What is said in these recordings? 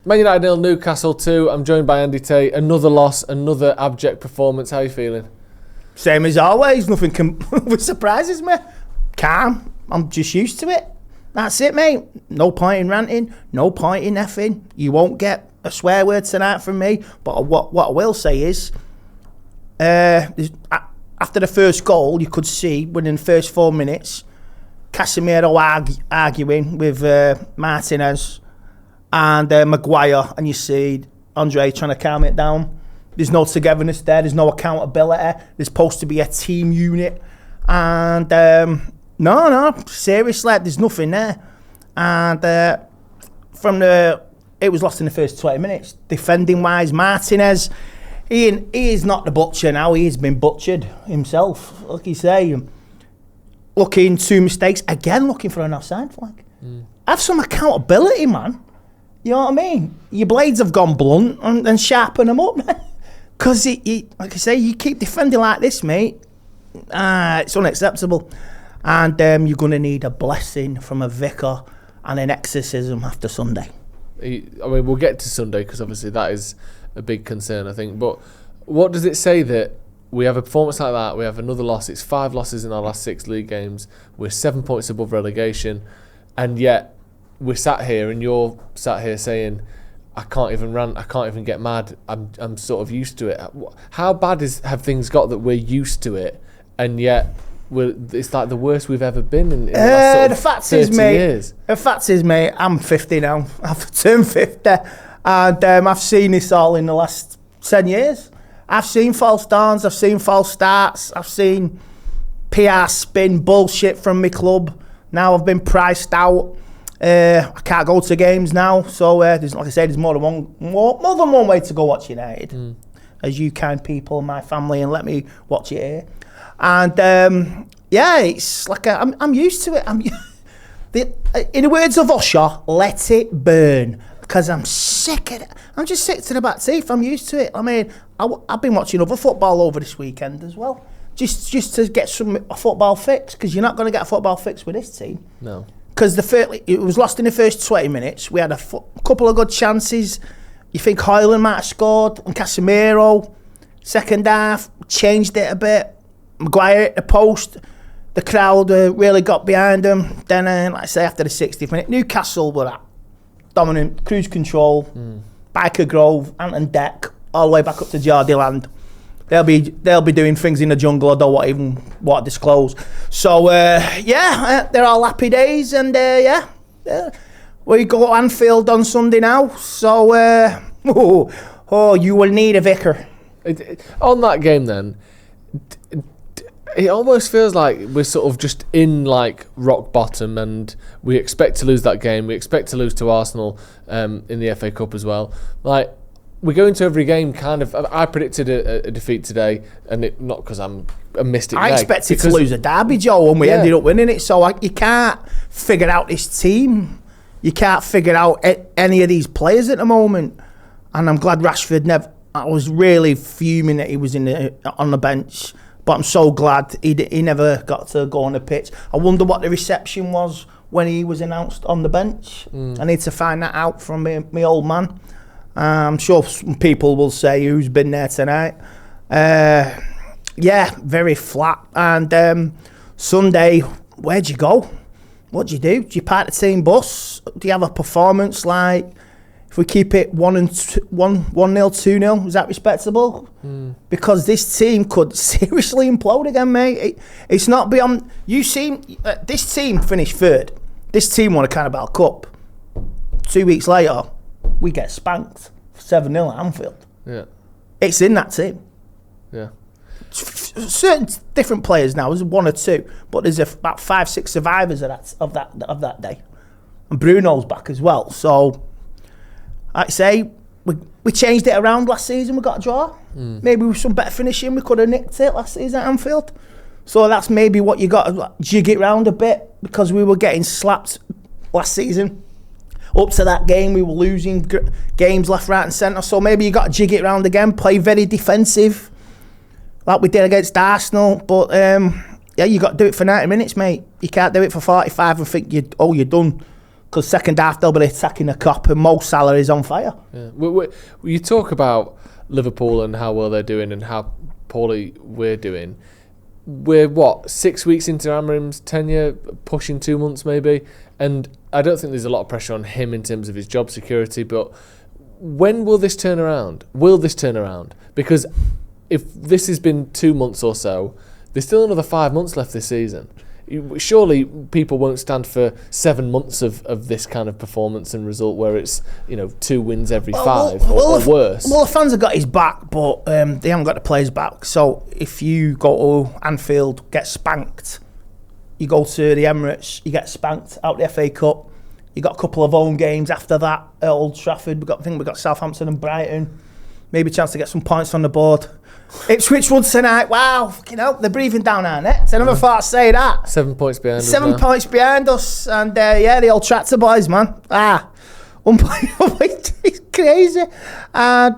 Man United 0, Newcastle 2. I'm joined by Andy Tate. Another loss, another abject performance. How are you feeling? Same as always. Nothing surprises me. Calm. I'm just used to it. That's it, mate. No point in ranting. No point in effing. You won't get a swear word tonight from me. But what I will say is, after the first goal, you could see within the first 4 minutes, Casemiro arguing with Martinez and Maguire, and you see Andre trying to calm it down. There's no togetherness there. There's no accountability. There's supposed to be a team unit, and no, seriously, there's nothing there. And it was lost in the first 20 minutes. Defending wise, Martinez, he is not the butcher now. He's been butchered himself, like you say. Looking 2 mistakes again, looking for an offside flag. Have some accountability, man. You know what I mean? Your blades have gone blunt and sharpen them up. Because, like I say, you keep defending like this, mate. It's unacceptable. And you're going to need a blessing from a vicar and an exorcism after Sunday. I mean, we'll get to Sunday because obviously that is a big concern, I think. But what does it say that we have a performance like that, we have another loss, it's 5 losses in our last 6 league games, we're 7 points above relegation, and yet we're sat here and you're sat here saying, I can't even rant, I can't even get mad, I'm sort of used to it. How bad have things got that we're used to it, and yet it's like the worst we've ever been in the last sort of 30 years? The fact is, mate, I'm 50 now. I've turned 50, and I've seen this all in the last 10 years. I've seen false dawns, I've seen false starts, I've seen PR spin bullshit from my club. Now I've been priced out. I can't go to games now, so there's, like I said, there's more than one way to go watch United. As you kind people in my family, and let me watch it here. And it's like I'm used to it. In the words of Usher, let it burn, because I'm sick of it. I'm just sick to the back teeth. I'm used to it. I mean, I've been watching other football over this weekend as well, just to get a football fix, because you're not going to get a football fix with this team. No. Because it was lost in the first 20 minutes. We had a couple of good chances. You think Højlund might have scored, and Casemiro. Second half, changed it a bit. Maguire at the post. The crowd really got behind him. Then, like I say, after the 60th minute, Newcastle were at dominant, cruise control, Biker Grove, Anton Deck, all the way back up to Geordie Land. They'll be doing things in the jungle I don't want to disclose. So they're all happy days, and we go to Anfield on Sunday now. So you will need a vicar. On that game then, it almost feels like we're sort of just in like rock bottom, and we expect to lose that game. We expect to lose to Arsenal in the FA Cup as well. Like, we go into every game kind of. I predicted a defeat today, and not because I'm a mystic. I expected to lose a derby, Joe, and we ended up winning it. So you can't figure out this team. You can't figure out any of these players at the moment. And I'm glad Rashford never. I was really fuming that he was on the bench, but I'm so glad he never got to go on the pitch. I wonder what the reception was when he was announced on the bench. I need to find that out from my old man. I'm sure some people will say who's been there tonight. Very flat. And Sunday, where'd you go? What'd you do? Do you park the team bus? Do you have a performance like, if we keep it 1-0, 2-0, is that respectable? Because this team could seriously implode again, mate. It's not beyond. You see, this team finished third. This team won a Carabao Cup. 2 weeks later, we get spanked 7-0 at Anfield. Yeah, it's in that team. Yeah, certain different players now. There's 1 or 2, but there's about 5-6 survivors of that day, and Bruno's back as well. So, I'd say we changed it around last season. We got a draw. Maybe with some better finishing, we could have nicked it last season at Anfield. So that's maybe what you got to jig it round a bit, because we were getting slapped last season. Up to that game, we were losing games left, right and centre. So maybe you got to jig it round again, play very defensive, like we did against Arsenal. But you got to do it for 90 minutes, mate. You can't do it for 45 and think you're done. because second half they'll be attacking the Kop and Mo Salah is on fire. Yeah. You talk about Liverpool and how well they're doing and how poorly we're doing. We're 6 weeks into Amorim's tenure, pushing 2 months maybe, and I don't think there's a lot of pressure on him in terms of his job security, but when will this turn around? Will this turn around? Because if this has been 2 months or so, there's still another 5 months left this season. Surely people won't stand for 7 months of this kind of performance and result where it's 2 wins every 5 or worse. Well, the fans have got his back, but they haven't got the players back. So if you go to Anfield, get spanked, you go to the Emirates, you get spanked out the FA Cup. You got a couple of home games after that at Old Trafford. I think we got Southampton and Brighton. Maybe a chance to get some points on the board. Ipswich Wood tonight. Wow, they're breathing down our necks. I never thought I'd say that. 7 points behind us. 7 points behind us, and the old tractor boys, man. It's crazy. And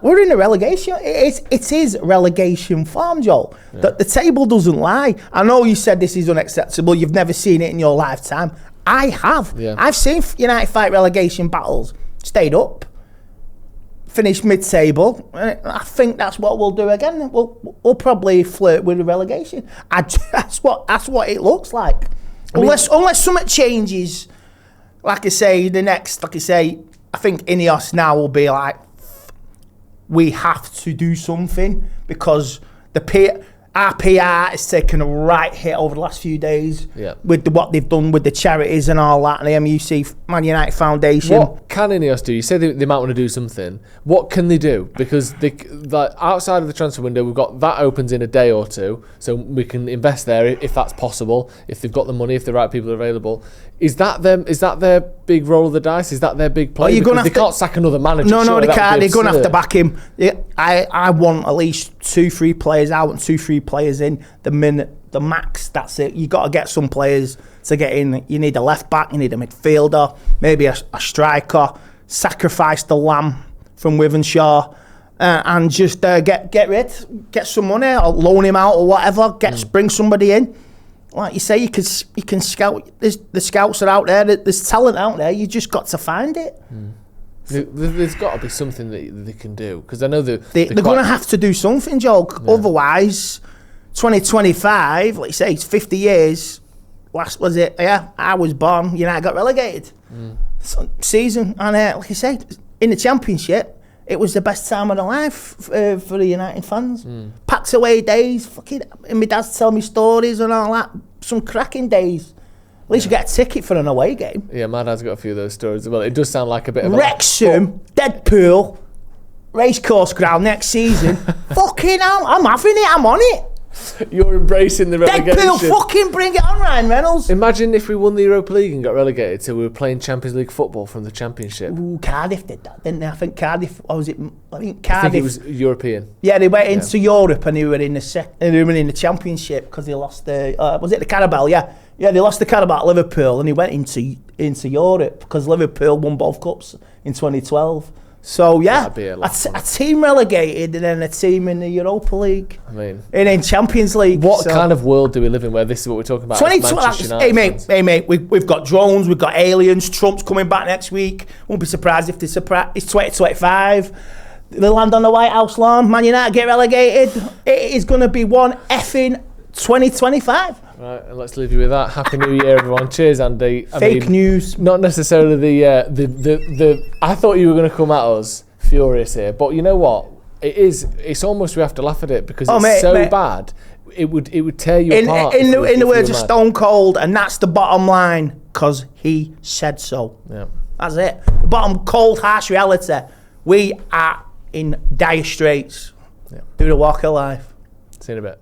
we're in a relegation. It is relegation form, Joel. Yeah. The table doesn't lie. I know you said this is unacceptable. You've never seen it in your lifetime. I have. Yeah. I've seen United fight relegation battles. Stayed up. Finished mid-table. I think that's what we'll do again. We'll probably flirt with the relegation. That's what it looks like. Unless something changes, I think Ineos now will be like, we have to do something because our PR has taken a right hit over the last few days with what they've done with the charities and all that, and the MUFC Man United Foundation. What can Ineos do? You say they might want to do something. What can they do? Because outside of the transfer window, we've got that opens in a day or two, so we can invest there if that's possible, if they've got the money, if the right people are available. Is that their big roll of the dice? Is that their big play? They can't sack another manager. No, they can't. They're going to have to back him. I want at least 2-3 players out and 2-3 players in. The max, that's it. You got to get some players to get in. You need a left back, you need a midfielder, maybe a striker. Sacrifice the lamb from Wivenshaw and just get some money or loan him out or whatever. Bring somebody in. Like you say, you can scout. The scouts are out there. There's talent out there. You just got to find it. There's got to be something that they can do, because I know they're going to have to do something, Joel. Yeah. Otherwise, 2025, like you say, it's 50 years. Last was it? Yeah, I was born. United got relegated. Season, and like you say, in the Championship, it was the best time of the life for the United fans. Packed away days, and my dad's telling me stories and all that. Some cracking days. At least you get a ticket for an away game. Yeah, my dad's got a few of those stories. Well, it does sound like a bit of Wrexham, Deadpool, Racecourse Ground next season. Fucking hell, I'm having it, I'm on it. You're embracing the relegation. Deadpool, fucking bring it on, Ryan Reynolds. Imagine if we won the Europa League and got relegated, so we were playing Champions League football from the Championship. Ooh, Cardiff did that, didn't they? I think Cardiff, I think Cardiff. I think it was European. Yeah, they went into Europe and they were in the Championship because they lost the, was it the Carabao? Yeah, they lost the Carabao at Liverpool and he went into Europe because Liverpool won both cups in 2012. So yeah, a team relegated and then a team in the Europa League. I mean, and in Champions League. What kind of world do we live in where this is what we're talking about? 2012. Hey mate, we've got drones, we've got aliens. Trump's coming back next week. Won't be surprised if it's 2025. They land on the White House lawn. Man United get relegated. It is going to be one effing 2025. Right, and let's leave you with that. Happy New Year, everyone. Cheers, Andy. Fake news. Not necessarily the. I thought you were going to come at us furious here, but you know what? It's almost we have to laugh at it because it's bad. It would tear you apart. In the words of Stone Cold, and that's the bottom line, because he said so. Yeah, that's it. Bottom cold, harsh reality. We are in dire straits. Yeah. Do the walk of life. See you in a bit.